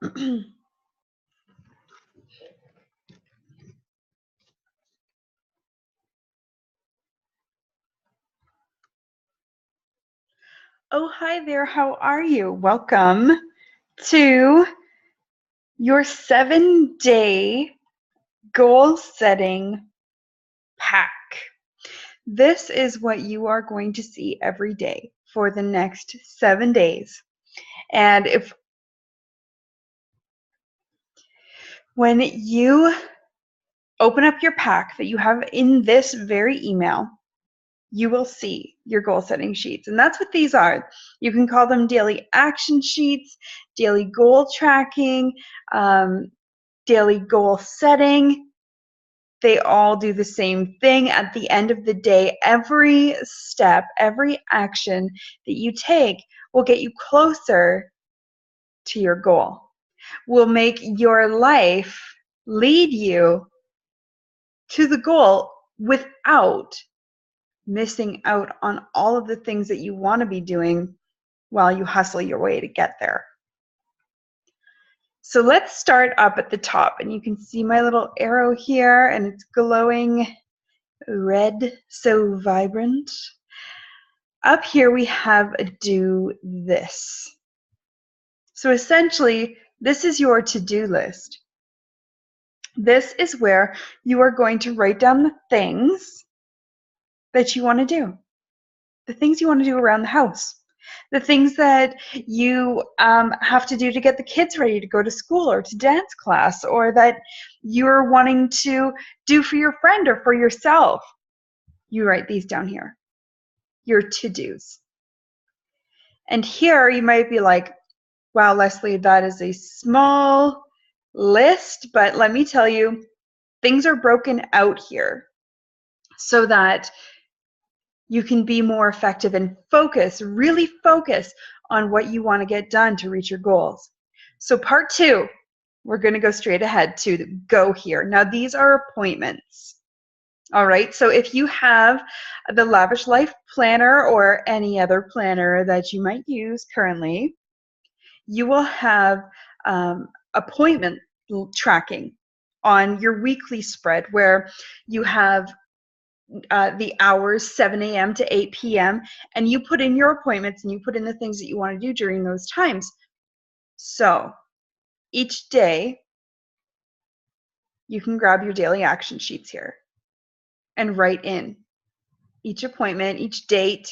Oh, hi there. How are you? Welcome to your 7-day goal setting pack. This is what you are going to see every day for the next 7 days. And when you open up your pack that you have in this very email, you will see your goal setting sheets. And that's what these are. You can call them daily action sheets, daily goal tracking, daily goal setting. They all do the same thing. At the end of the day, every step, every action that you take will get you closer to your goal, will make your life lead you to the goal without missing out on all of the things that you want to be doing while you hustle your way to get there. So let's start up at the top, and you can see my little arrow here, and it's glowing red, so vibrant. Up here we have a do this. So essentially, this is your to-do list. This is where you are going to write down the things that you want to do, the things you want to do around the house, the things that you have to do to get the kids ready to go to school or to dance class, or that you're wanting to do for your friend or for yourself. You write these down here, your to-dos. And here you might be like, wow, Leslie, that is a small list, but let me tell you, things are broken out here so that you can be more effective and focus, really focus on what you want to get done to reach your goals. So part 2, we're going to go straight ahead to the go here. Now these are appointments. All right, so if you have the Lavish Life Planner or any other planner that you might use currently, you will have appointment tracking on your weekly spread where you have the hours 7 a.m. to 8 p.m. and you put in your appointments and you put in the things that you want to do during those times. So each day you can grab your daily action sheets here and write in each appointment, each date,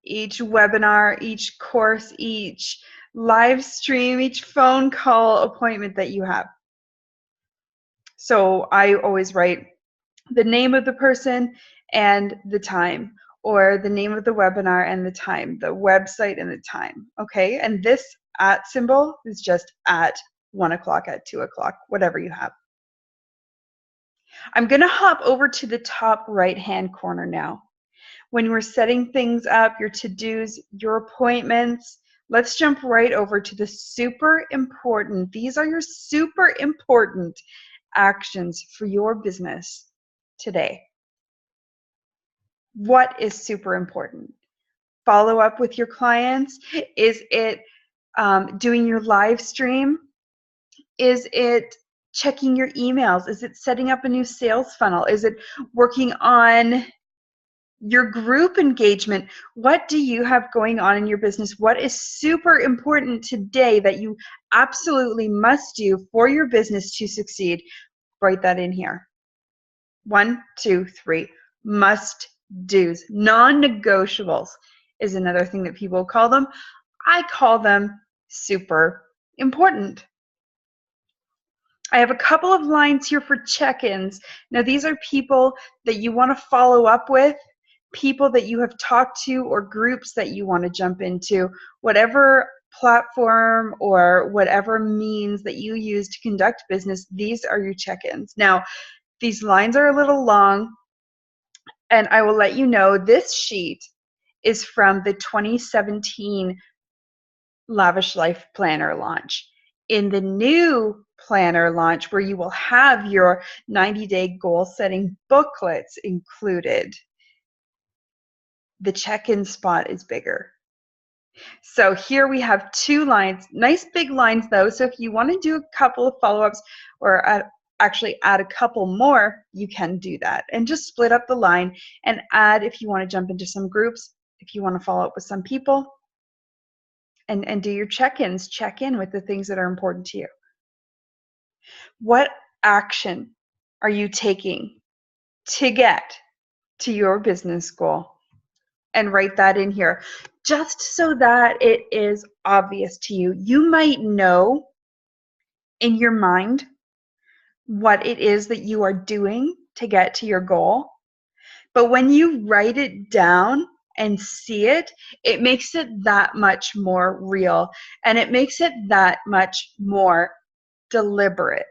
each webinar, each course, each live stream, each phone call appointment that you have. So I always write the name of the person and the time, or the name of the webinar and the time, the website and the time, okay? And this @ symbol is just at 1 o'clock, at 2 o'clock, whatever you have. I'm gonna hop over to the top right-hand corner now. When we're setting things up, your to-dos, your appointments, let's jump right over to the super important, these are your super important actions for your business today. What is super important? Follow up with your clients? Is it doing your live stream? Is it checking your emails? Is it setting up a new sales funnel? Is it working on your group engagement? What do you have going on in your business? What is super important today that you absolutely must do for your business to succeed? Write that in here. 1, 2, 3. Must do's. Non-negotiables is another thing that people call them. I call them super important. I have a couple of lines here for check-ins. Now these are people that you want to follow up with, people that you have talked to, or groups that you want to jump into, whatever platform or whatever means that you use to conduct business, these are your check-ins. Now, these lines are a little long, and I will let you know this sheet is from the 2017 Lavish Life Planner launch. In the new planner launch, where you will have your 90-day goal setting booklets included, the check-in spot is bigger. So here we have 2 lines, nice big lines though. So if you want to do a couple of follow-ups or actually add a couple more, you can do that. And just split up the line and add if you want to jump into some groups, if you want to follow up with some people, and do your check-ins, check in with the things that are important to you. What action are you taking to get to your business goal? And write that in here, just so that it is obvious to you. You might know in your mind what it is that you are doing to get to your goal, but when you write it down and see it, it makes it that much more real, and it makes it that much more deliberate.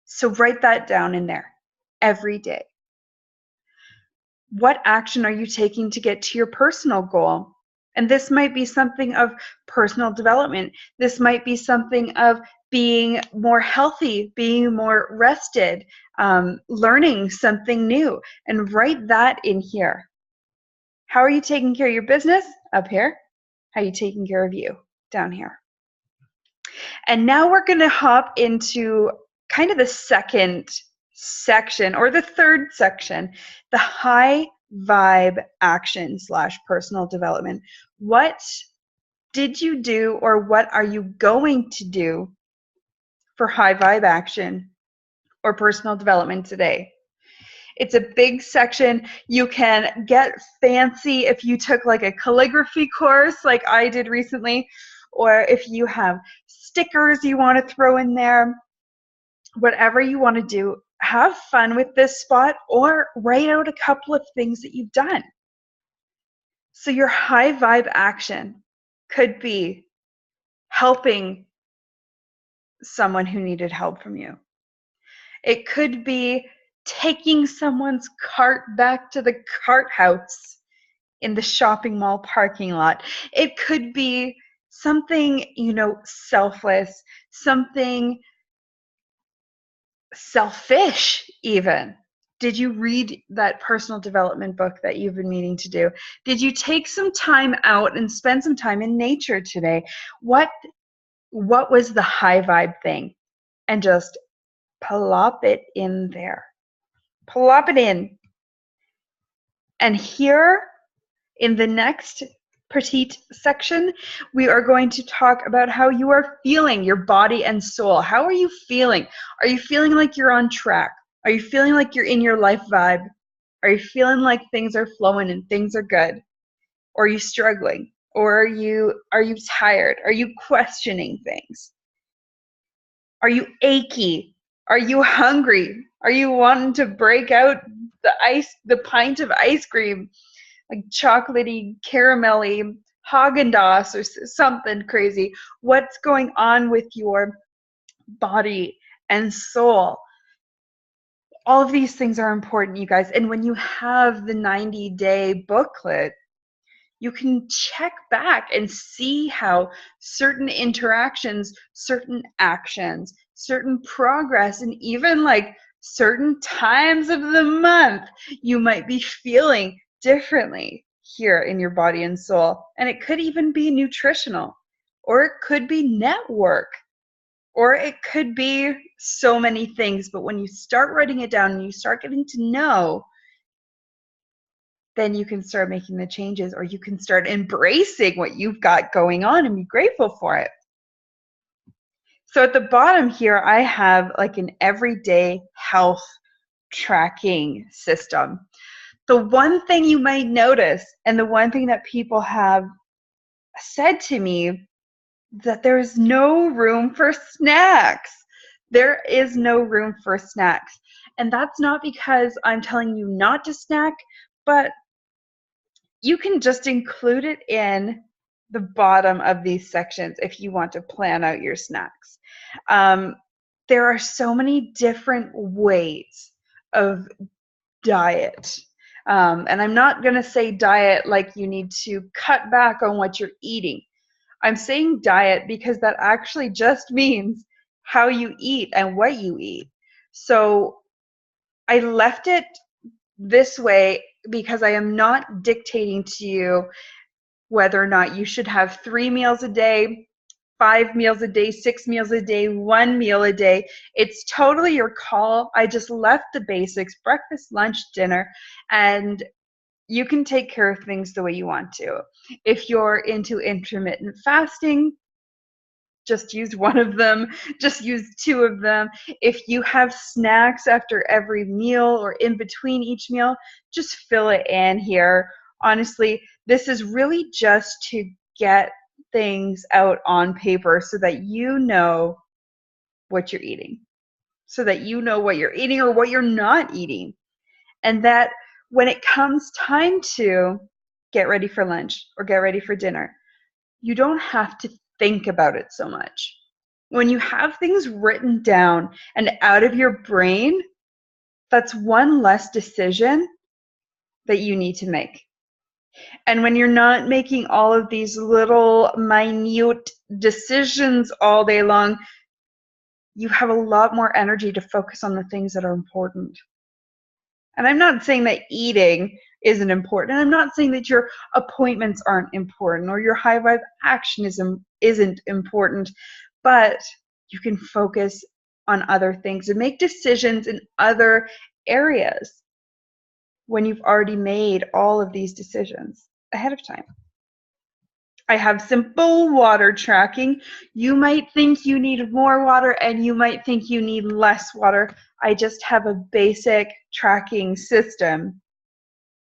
So write that down in there every day. What action are you taking to get to your personal goal? And this might be something of personal development. This might be something of being more healthy, being more rested, learning something new, and write that in here. How are you taking care of your business? Up here. How are you taking care of you? Down here. And now we're going to hop into kind of the second section, or the third section, the high vibe action / personal development. What did you do, or what are you going to do for high vibe action or personal development today? It's a big section. You can get fancy if you took like a calligraphy course like I did recently, or if you have stickers you want to throw in there. Whatever you want to do, have fun with this spot, or write out a couple of things that you've done. So your high vibe action could be helping someone who needed help from you. It could be taking someone's cart back to the cart house in the shopping mall parking lot. It could be something, selfless, something selfish even. Did you read that personal development book that you've been meaning to do? Did you take some time out and spend some time in nature today? What was the high vibe thing? And just plop it in there. Plop it in. And here in the next petite section, we are going to talk about how you are feeling, your body and soul. How are you feeling? Are you feeling like you're on track? Are you feeling like you're in your life vibe? Are you feeling like things are flowing and things are good? Or are you struggling? Or are you tired? Are you questioning things? Are you achy? Are you hungry? Are you wanting to break out the pint of ice cream, like chocolatey, caramelly, Haagen-Dazs or something crazy? What's going on with your body and soul? All of these things are important, you guys. And when you have the 90-day booklet, you can check back and see how certain interactions, certain actions, certain progress, and even like certain times of the month, you might be feeling differently here in your body and soul. And it could even be nutritional, or it could be network, or it could be so many things. But when you start writing it down and you start getting to know, then you can start making the changes, or you can start embracing what you've got going on and be grateful for it. So at the bottom here, I have like an everyday health tracking system. The one thing you might notice, and the one thing that people have said to me, that there is no room for snacks. There is no room for snacks. And that's not because I'm telling you not to snack, but you can just include it in the bottom of these sections if you want to plan out your snacks. There are so many different ways of diet. And I'm not going to say diet like you need to cut back on what you're eating. I'm saying diet because that actually just means how you eat and what you eat. So I left it this way because I am not dictating to you whether or not you should have 3 meals a day, 5 meals a day, 6 meals a day, 1 meal a day. It's totally your call. I just left the basics, breakfast, lunch, dinner, and you can take care of things the way you want to. If you're into intermittent fasting, just use one of them, just use 2 of them. If you have snacks after every meal or in between each meal, just fill it in here. Honestly, this is really just to get things out on paper so that you know what you're eating, so that you know what you're eating or what you're not eating. And that when it comes time to get ready for lunch or get ready for dinner, you don't have to think about it so much. When you have things written down and out of your brain, that's one less decision that you need to make. And when you're not making all of these little minute decisions all day long, you have a lot more energy to focus on the things that are important. And I'm not saying that eating isn't important. I'm not saying that your appointments aren't important or your high vibe actionism isn't important, but you can focus on other things and make decisions in other areas when you've already made all of these decisions ahead of time. I have simple water tracking. You might think you need more water and you might think you need less water. I just have a basic tracking system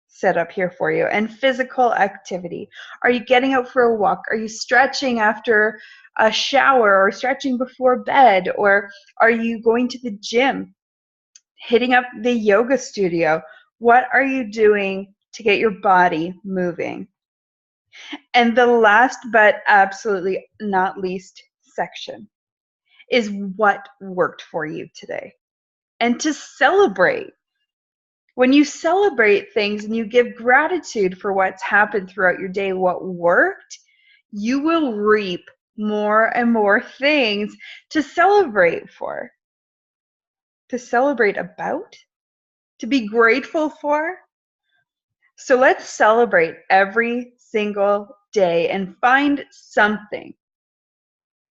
set up here for you. And physical activity. Are you getting out for a walk? Are you stretching after a shower or stretching before bed? Or are you going to the gym, hitting up the yoga studio? What are you doing to get your body moving? And the last but absolutely not least section is what worked for you today. And to celebrate. When you celebrate things and you give gratitude for what's happened throughout your day, what worked, you will reap more and more things to celebrate for, to celebrate about, to be grateful for. So let's celebrate every single day and find something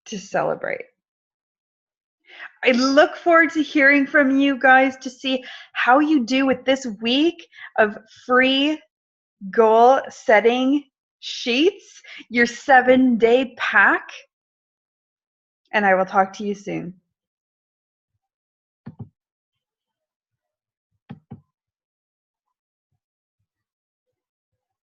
to celebrate. I look forward to hearing from you guys to see how you do with this week of free goal setting sheets, your 7-day pack, and I will talk to you soon.